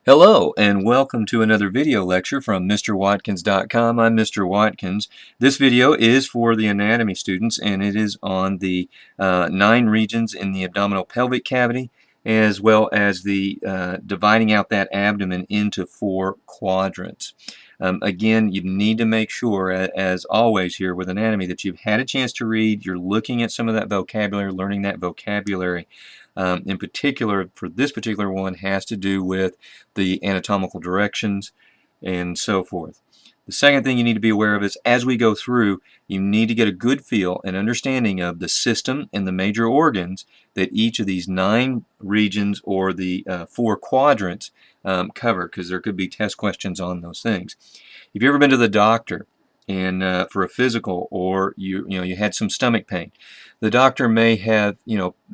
Hello and welcome to another video lecture from MrWatkins.com. I'm Mr. Watkins. This video is for the anatomy students and it is on the 9 regions in the abdominal pelvic cavity, as well as the dividing out that abdomen into 4 quadrants. Again, you need to make sure, as always here with anatomy, that you've had a chance to read, you're looking at some of that vocabulary, learning that vocabulary. In particular, for this particular one, has to do with the anatomical directions and so forth. The second thing you need to be aware of is, as we go through, you need to get a good feel and understanding of the system and the major organs that each of these 9 regions or the 4 quadrants cover, because there could be test questions on those things. If you've ever been to the doctor and for a physical, or you had some stomach pain, the doctor may have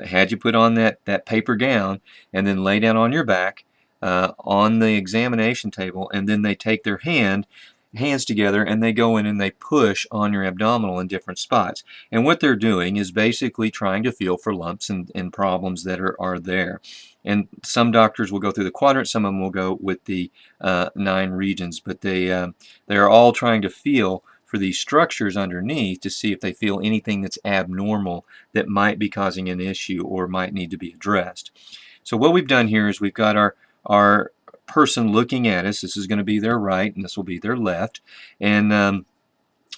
had you put on that paper gown and then lay down on your back on the examination table, and then they take their hands together and they go in and they push on your abdominal in different spots. And what they're doing is basically trying to feel for lumps and problems that are there. And some doctors will go through the quadrant, some of them will go with the 9 regions, but they are all trying to feel for these structures underneath to see if they feel anything that's abnormal that might be causing an issue or might need to be addressed. So what we've done here is we've got our person looking at us. This is going to be their right and this will be their left, and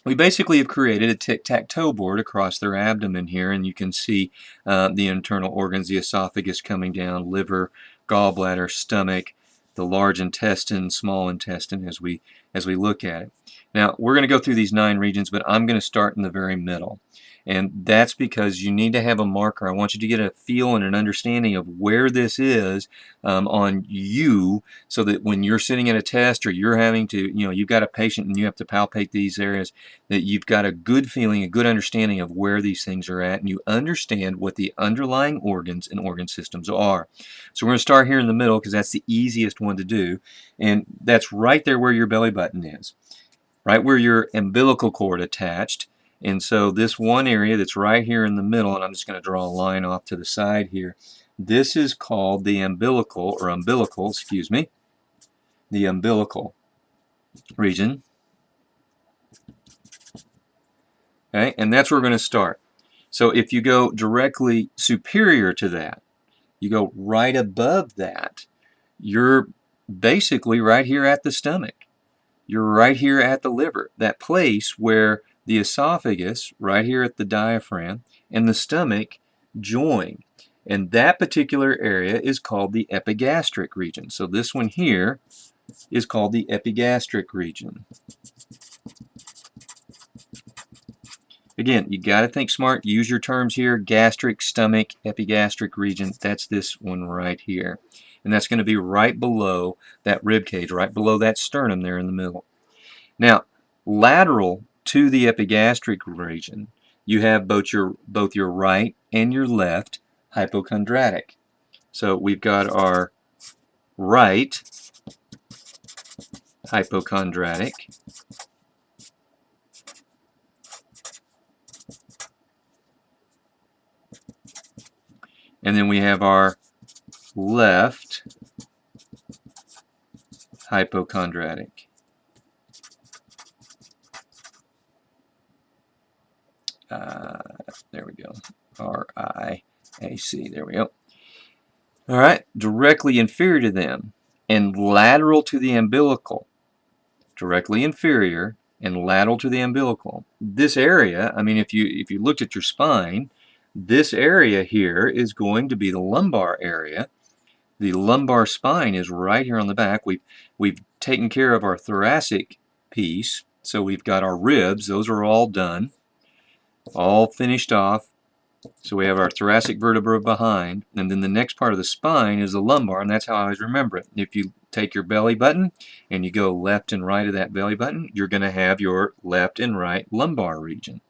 we basically have created a tic-tac-toe board across their abdomen here, and you can see the internal organs, the esophagus coming down, liver, gallbladder, stomach, the large intestine, small intestine as we look at it. Now we're going to go through these 9 regions, but I'm going to start in the very middle. And that's because you need to have a marker. I want you to get a feel and an understanding of where this is on you, so that when you're sitting at a test or you're having to, you've got a patient and you have to palpate these areas, that you've got a good feeling, a good understanding of where these things are at, and you understand what the underlying organs and organ systems are. So we're going to start here in the middle because that's the easiest one to do, and that's right there where your belly button is, right where your umbilical cord attached. And so this one area that's right here in the middle, and I'm just going to draw a line off to the side here, this is called the umbilical, excuse me, the umbilical region. Okay, and that's where we're going to start. So if you go directly superior to that, you go right above that, you're basically right here at the stomach. You're right here at the liver, that place where the esophagus, right here at the diaphragm, and the stomach join. And that particular area is called the epigastric region. So this one here is called the epigastric region. Again, you got to think smart. Use your terms here. Gastric, stomach, epigastric region. That's this one right here. And that's going to be right below that rib cage, right below that sternum there in the middle. Now, lateral to the epigastric region, you have both your right and your left hypochondriatic. So we've got our right hypochondriatic, and then we have our left hypochondriatic. There we go, R-I-A-C, there we go. All right, directly inferior to them and lateral to the umbilical, directly inferior and lateral to the umbilical. This area, I mean, if you looked at your spine, this area here is going to be the lumbar area. The lumbar spine is right here on the back. We've taken care of our thoracic piece, so we've got our ribs. Those are all done, all finished off. So we have our thoracic vertebra behind, and then the next part of the spine is the lumbar, and that's how I always remember it. If you take your belly button and you go left and right of that belly button, you're going to have your left and right lumbar region.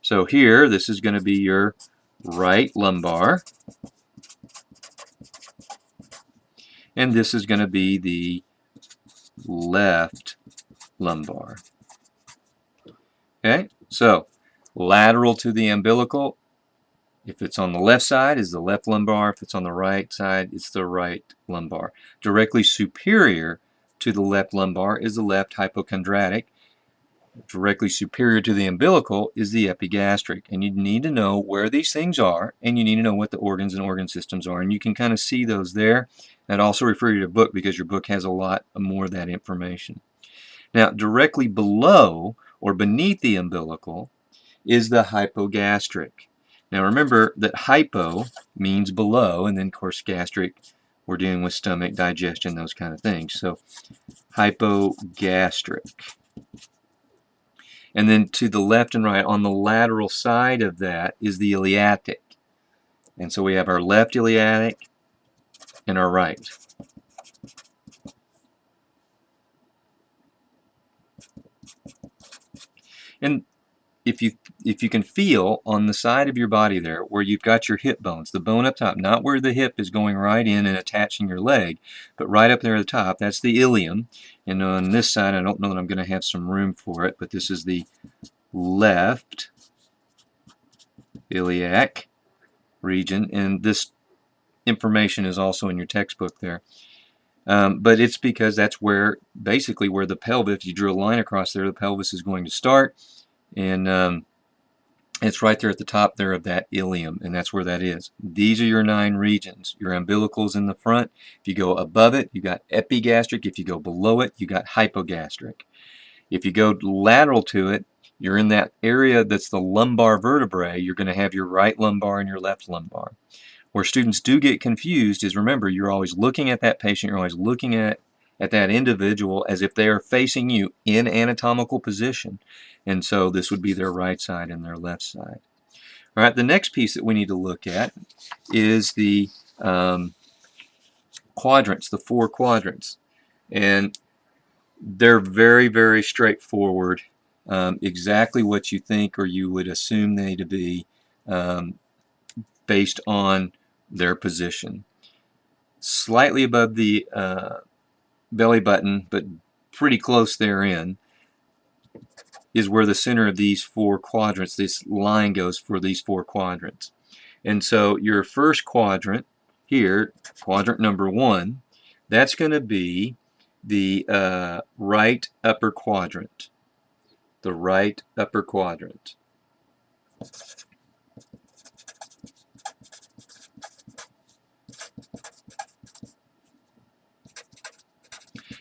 So here, this is going to be your right lumbar, and this is going to be the left lumbar. Okay, so lateral to the umbilical If it's on the left side, it's the left lumbar. If it's on the right side, it's the right lumbar. Directly superior to the left lumbar is the left hypochondritic. Directly superior to the umbilical is the epigastric. And you need to know where these things are, and you need to know what the organs and organ systems are. And you can kind of see those there. And also refer you to your book, because your book has a lot more of that information. Now, directly below or beneath the umbilical is the hypogastric. Now remember that hypo means below, and then of course gastric, we're dealing with stomach, digestion, those kind of things. So hypogastric. And then to the left and right, on the lateral side of that, is the iliac. And so we have our left iliac and our right. And if you can feel on the side of your body there where you've got your hip bones, the bone up top, not where the hip is going right in and attaching your leg, but right up there at the top, that's the ilium. And on this side, I don't know that I'm going to have some room for it, but this is the left iliac region, and this information is also in your textbook there. But it's because that's where, basically where the pelvis, if you drew a line across there, the pelvis is going to start. And it's right there at the top there of that ilium, and that's where that is. These are your 9 regions. Your umbilical's in the front. If you go above it, you got epigastric. If you go below it, you got hypogastric. If you go lateral to it, you're in that area that's the lumbar vertebrae. You're going to have your right lumbar and your left lumbar. Where students do get confused is, remember, you're always looking at that patient, you're always looking at that individual as if they are facing you in anatomical position. And so this would be their right side and their left side. All right, the next piece that we need to look at is the quadrants, the 4 quadrants. And they're very, very straightforward. Exactly what you think or you would assume they to be based on their position. Slightly above the belly button, but pretty close therein, is where the center of these 4 quadrants, this line goes for these 4 quadrants. And so your first quadrant here, quadrant number 1, that's going to be the right upper quadrant. The right upper quadrant.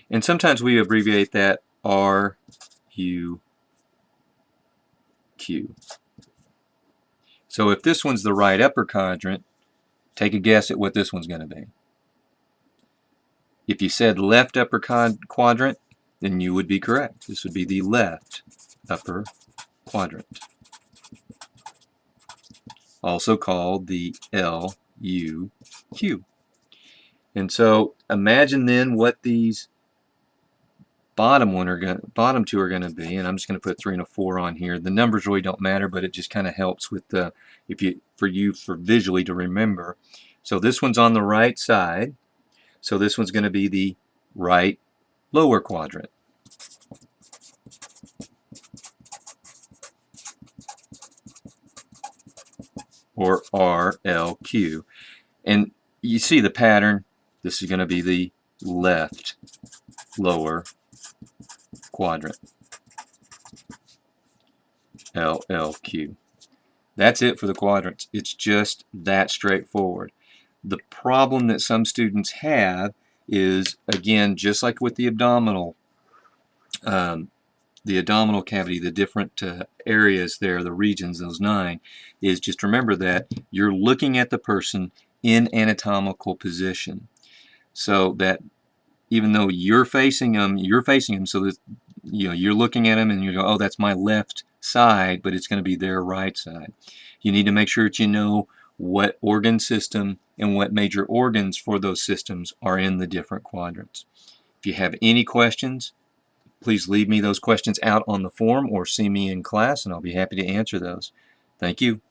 And sometimes we abbreviate that RUQ. So if this one's the right upper quadrant, take a guess at what this one's going to be. If you said left upper quadrant, then you would be correct. This would be the left upper quadrant, also called the LUQ. And so imagine then what these bottom 2 are going to be, and I'm just going to put 3 and a 4 on here. The numbers really don't matter, but it just kind of helps with the for visually to remember. So this one's on the right side, so this one's going to be the right lower quadrant. Or RLQ. And you see the pattern. This is going to be the left lower quadrant. LLQ. That's it for the quadrants. It's just that straightforward. The problem that some students have is, again, just like with the abdominal cavity, the different areas there, the regions, those 9, is just remember that you're looking at the person in anatomical position. So that even though you're facing them so that you're looking at them and you go, oh, that's my left side, but it's going to be their right side. You need to make sure that you know what organ system and what major organs for those systems are in the different quadrants. If you have any questions, please leave me those questions out on the form or see me in class, and I'll be happy to answer those. Thank you.